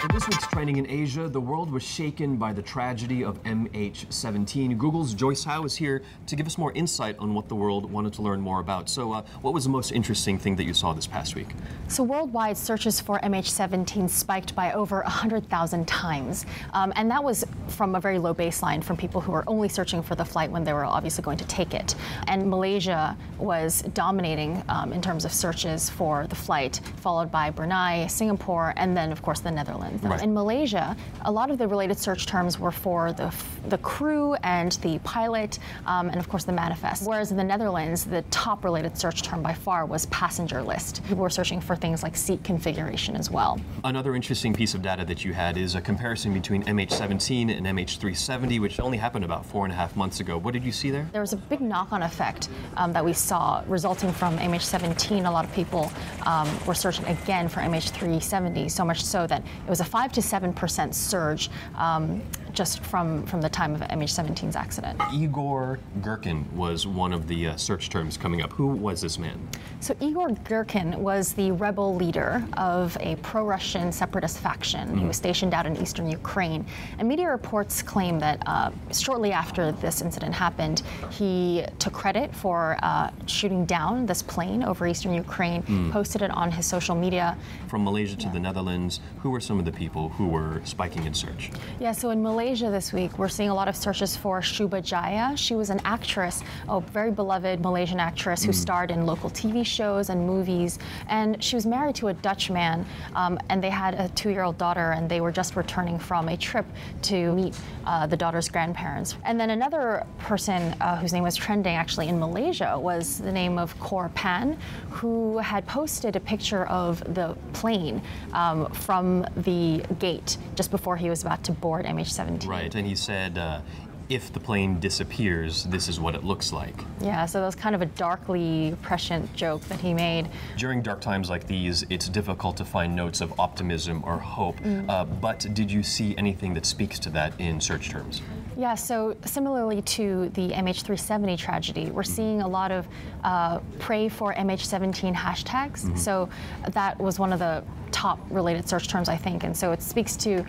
For this week's Trending in Asia, the world was shaken by the tragedy of MH17. Google's Joyce Howe is here to give us more insight on what the world wanted to learn more about. So what was the most interesting thing that you saw this past week? So worldwide, searches for MH17 spiked by over 100,000 times. And that was from a very low baseline from people who were only searching for the flight when they were obviously going to take it. And Malaysia was dominating in terms of searches for the flight, followed by Brunei, Singapore, and then, of course, the Netherlands. Right. In Malaysia, a lot of the related search terms were for the crew and the pilot, and of course the manifest. Whereas in the Netherlands, the top related search term by far was passenger list. People were searching for things like seat configuration as well. Another interesting piece of data that you had is a comparison between MH17 and MH370, which only happened about 4.5 months ago. What did you see there? There was a big knock-on effect that we saw resulting from MH17. A lot of people were searching again for MH370, so much so that it was a 5 to 7% surge just from the time of MH17's accident. Igor Girkin was one of the search terms coming up. Who was this man? So Igor Girkin was the rebel leader of a pro-Russian separatist faction. He was stationed out in eastern Ukraine. And media reports claim that shortly after this incident happened, he took credit for shooting down this plane over eastern Ukraine, posted it on his social media. From Malaysia to the Netherlands, who were some of the people who were spiking in search? Yeah, so in Malaysia this week, we're seeing a lot of searches for Shubha Jaya. She was an actress, a very beloved Malaysian actress who starred in local TV shows and movies. And she was married to a Dutch man, and they had a 2-year-old daughter, and they were just returning from a trip to meet the daughter's grandparents. And then another person whose name was trending actually in Malaysia was the name of Kor Pan, who had posted a picture of the plane from the gate just before he was about to board MH17. Right, and he said, if the plane disappears, this is what it looks like. Yeah, so that was kind of a darkly prescient joke that he made. During dark times like these, it's difficult to find notes of optimism or hope, but did you see anything that speaks to that in search terms? Yeah, so similarly to the MH370 tragedy, we're seeing a lot of pray for MH17 hashtags. So that was one of the top related search terms, I think. And so it speaks to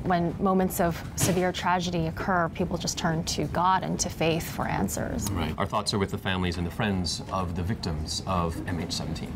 when moments of severe tragedy occur, people just turn to God and to faith for answers. Right. Our thoughts are with the families and the friends of the victims of MH17.